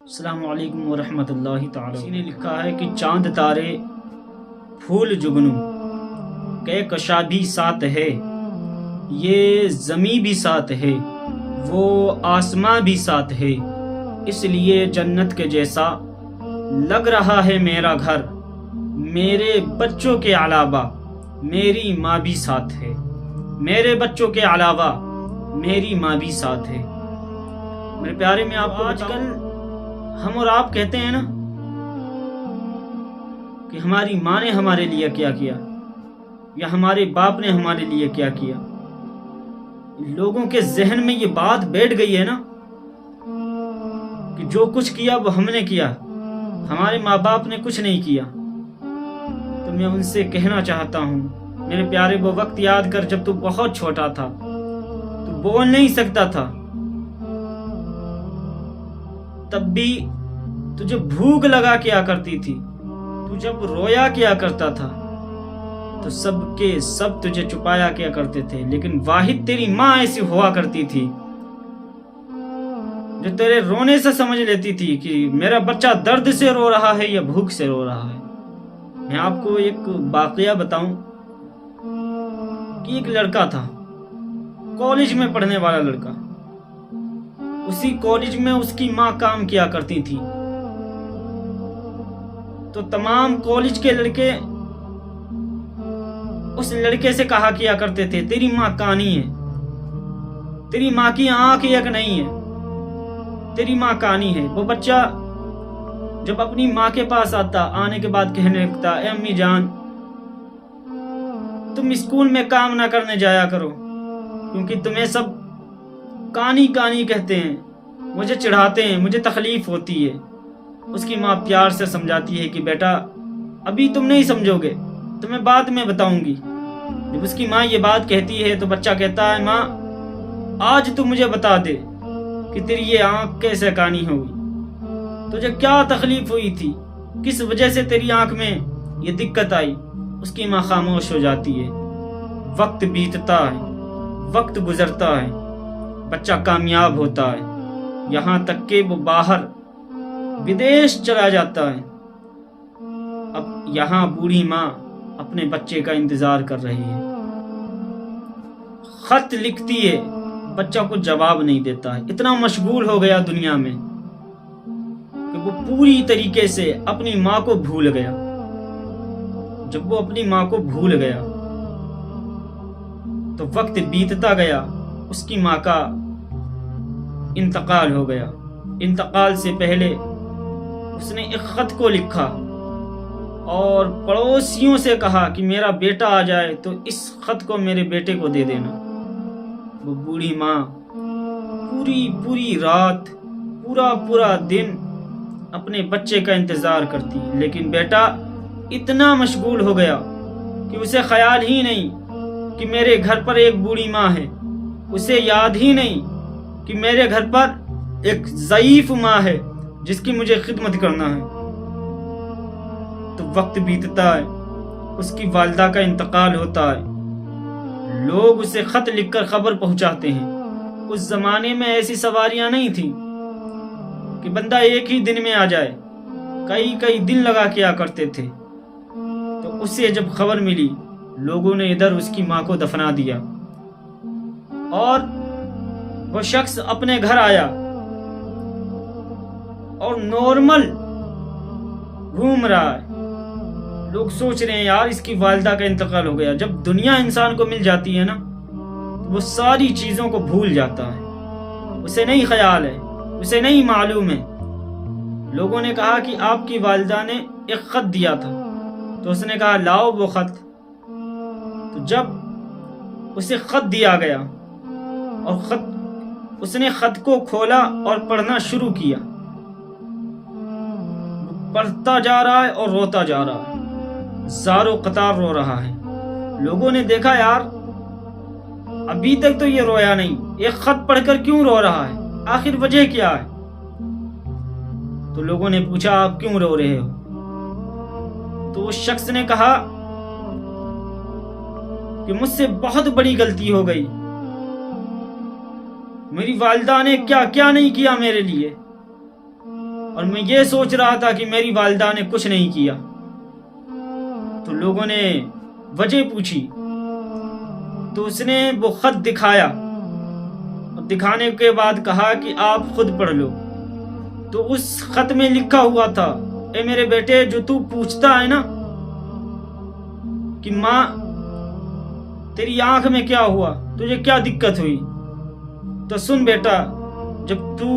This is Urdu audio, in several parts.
السلام علیکم ورحمۃ اللہ تعالی۔ کسی نے لکھا ہے کہ چاند تارے پھول جگنو کہ کشا بھی ساتھ ہے، یہ زمیں بھی ساتھ ہے، وہ آسماں بھی ساتھ ہے، اس لیے جنت کے جیسا لگ رہا ہے میرا گھر، میرے بچوں کے علاوہ میری ماں بھی ساتھ ہے، میرے بچوں کے علاوہ میری ماں بھی ساتھ ہے۔ میرے پیارے میں آپ کو آج کل ہم اور آپ کہتے ہیں نا کہ ہماری ماں نے ہمارے لیے کیا کیا یا ہمارے باپ نے ہمارے لیے کیا کیا۔ لوگوں کے ذہن میں یہ بات بیٹھ گئی ہے نا کہ جو کچھ کیا وہ ہم نے کیا، ہمارے ماں باپ نے کچھ نہیں کیا۔ تو میں ان سے کہنا چاہتا ہوں، میرے پیارے وہ وقت یاد کر جب تو بہت چھوٹا تھا، تو بول نہیں سکتا تھا، تب بھی تجھے بھوک لگا کیا کرتی تھی، تو جب رویا کیا کرتا تھا تو سب کے سب تجھے چھپایا کیا کرتے تھے، لیکن واحد تیری ماں ایسی ہوا کرتی تھی جو تیرے رونے سے سمجھ لیتی تھی کہ میرا بچہ درد سے رو رہا ہے یا بھوک سے رو رہا ہے۔ میں آپ کو ایک واقعہ بتاؤں کہ ایک لڑکا تھا، کالج میں پڑھنے والا لڑکا، اسی کالج میں اس کی ماں کام کیا کرتی تھی، تو تمام کالج کے لڑکے اس لڑکے سے کہا کیا کرتے تھے تیری ماں کانی ہے، تیری ماں کی آنکھ یک نہیں ہے، تیری ماں کانی ہے۔ وہ بچہ جب اپنی ماں کے پاس آنے کے بعد کہنے لگتا، اے امی جان تم اسکول میں کام نہ کرنے جایا کرو کیونکہ تمہیں سب کانی کانی کہتے ہیں، مجھے چڑھاتے ہیں، مجھے تکلیف ہوتی ہے۔ اس کی ماں پیار سے سمجھاتی ہے کہ بیٹا ابھی تم نہیں سمجھو گے، تمہیں بعد میں بتاؤں گی۔ جب اس کی ماں یہ بات کہتی ہے تو بچہ کہتا ہے، ماں آج تو مجھے بتا دے کہ تیری یہ آنکھ کیسے کانی ہوئی، تجھے کیا تکلیف ہوئی تھی، کس وجہ سے تیری آنکھ میں یہ دقت آئی۔ اس کی ماں خاموش ہو جاتی ہے۔ وقت بیتتا ہے، وقت گزرتا ہے، بچہ کامیاب ہوتا ہے، یہاں تک کہ وہ باہر بدیش چلا جاتا ہے۔ اب یہاں بوڑھی ماں اپنے بچے کا انتظار کر رہی ہے، خط لکھتی ہے، بچہ کو جواب نہیں دیتا ہے، اتنا مشغول ہو گیا دنیا میں کہ وہ پوری طریقے سے اپنی ماں کو بھول گیا۔ جب وہ اپنی ماں کو بھول گیا تو وقت بیتتا گیا، اس کی ماں کا انتقال ہو گیا۔ انتقال سے پہلے اس نے ایک خط کو لکھا اور پڑوسیوں سے کہا کہ میرا بیٹا آ جائے تو اس خط کو میرے بیٹے کو دے دینا۔ وہ بوڑھی ماں پوری رات پورا دن اپنے بچے کا انتظار کرتی، لیکن بیٹا اتنا مشغول ہو گیا کہ اسے خیال ہی نہیں کہ میرے گھر پر ایک بوڑھی ماں ہے، اسے یاد ہی نہیں کہ میرے گھر پر ایک ضعیف ماں ہے جس کی مجھے خدمت کرنا ہے۔ تو وقت بیتتا ہے، اس کی والدہ کا انتقال ہوتا ہے، لوگ اسے خط لکھ کر خبر پہنچاتے ہیں۔ اس زمانے میں ایسی سواریاں نہیں تھیں کہ بندہ ایک ہی دن میں آ جائے، کئی دن لگا کیا کرتے تھے۔ تو اسے جب خبر ملی، لوگوں نے ادھر اس کی ماں کو دفنا دیا اور وہ شخص اپنے گھر آیا اور نارمل گھوم رہا ہے۔ لوگ سوچ رہے ہیں یار اس کی والدہ کا انتقال ہو گیا۔ جب دنیا انسان کو مل جاتی ہے نا تو وہ ساری چیزوں کو بھول جاتا ہے، اسے نہیں خیال ہے، اسے نہیں معلوم ہے۔ لوگوں نے کہا کہ آپ کی والدہ نے ایک خط دیا تھا، تو اس نے کہا لاؤ وہ خط۔ تو جب اسے خط دیا گیا اور اس نے خط کو کھولا اور پڑھنا شروع کیا، پڑھتا جا رہا ہے اور روتا جا رہا ہے، زارو قطار رو رہا ہے۔ لوگوں نے دیکھا یار ابھی تک تو یہ رویا نہیں، ایک خط پڑھ کر کیوں رو رہا ہے، آخر وجہ کیا ہے؟ تو لوگوں نے پوچھا آپ کیوں رو رہے ہو؟ تو اس شخص نے کہا کہ مجھ سے بہت بڑی غلطی ہو گئی، میری والدہ نے کیا نہیں کیا میرے لیے، اور میں یہ سوچ رہا تھا کہ میری والدہ نے کچھ نہیں کیا۔ تو لوگوں نے وجہ پوچھی تو اس نے وہ خط دکھایا، اور دکھانے کے بعد کہا کہ آپ خود پڑھ لو۔ تو اس خط میں لکھا ہوا تھا، اے میرے بیٹے، جو تو پوچھتا ہے نا کہ ماں تیری آنکھ میں کیا ہوا، تجھے کیا دقت ہوئی، تو سن بیٹا، جب تو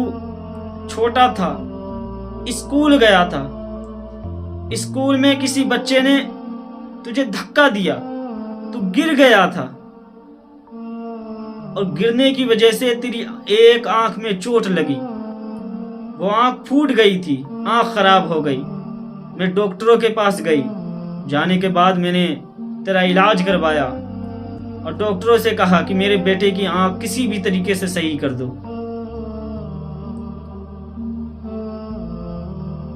چھوٹا تھا، اسکول گیا تھا، اسکول میں کسی بچے نے تجھے دھکا دیا، تو گر گیا تھا، اور گرنے کی وجہ سے تیری ایک آنکھ میں چوٹ لگی، وہ آنکھ پھوٹ گئی تھی، آنکھ خراب ہو گئی۔ میں ڈاکٹروں کے پاس گئی، جانے کے بعد میں نے تیرا علاج کروایا، اور ڈاکٹروں سے کہا کہ میرے بیٹے کی آنکھ کسی بھی طریقے سے صحیح کر دو۔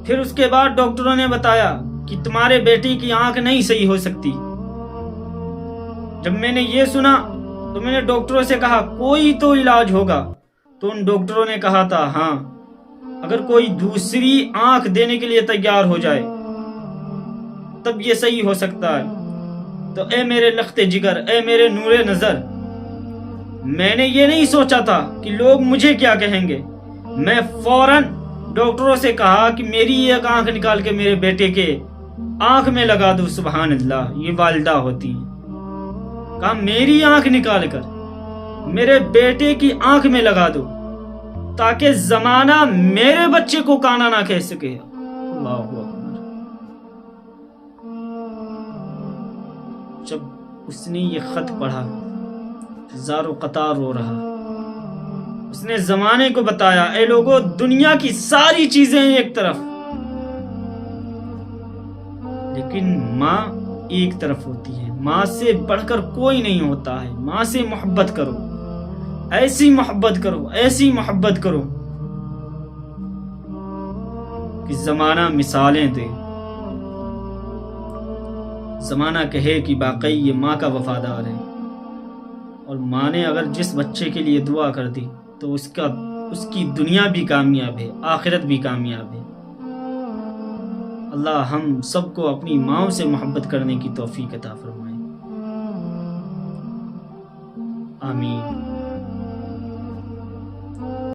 پھر اس کے بعد ڈاکٹروں نے بتایا کہ تمہارے بیٹے کی آنکھ نہیں صحیح ہو سکتی۔ جب میں نے یہ سنا تو میں نے ڈاکٹروں سے کہا کوئی تو علاج ہوگا، تو ان ڈاکٹروں نے کہا تھا ہاں، اگر کوئی دوسری آنکھ دینے کے لیے تیار ہو جائے تب یہ صحیح ہو سکتا ہے۔ تو اے میرے لخت جگر، اے میرے نور نظر، میں نے یہ نہیں سوچا تھا کہ لوگ مجھے کیا کہیں گے، میں فوراً ڈاکٹروں سے کہا کہ میری ایک آنکھ نکال کے میرے بیٹے کے آنکھ میں لگا دو۔ سبحان اللہ، یہ والدہ ہوتی ہیں۔ کہا میری آنکھ نکال کر میرے بیٹے کی آنکھ میں لگا دو تاکہ زمانہ میرے بچے کو کانا نہ کہہ سکے۔ اللہ اکبر۔ جب اس نے یہ خط پڑھا، زار و قطار رو رہا۔ اس نے زمانے کو بتایا، اے لوگوں، دنیا کی ساری چیزیں ایک طرف، لیکن ماں ایک طرف ہوتی ہے۔ ماں سے بڑھ کر کوئی نہیں ہوتا ہے۔ ماں سے محبت کرو، ایسی محبت کرو، ایسی محبت کرو کہ زمانہ مثالیں دے، زمانہ کہے کہ واقعی یہ ماں کا وفادار ہے۔ اور ماں نے اگر جس بچے کے لیے دعا کر دی تو اس کی دنیا بھی کامیاب ہے، آخرت بھی کامیاب ہے۔ اللہ ہم سب کو اپنی ماؤں سے محبت کرنے کی توفیق عطا فرمائے، آمین۔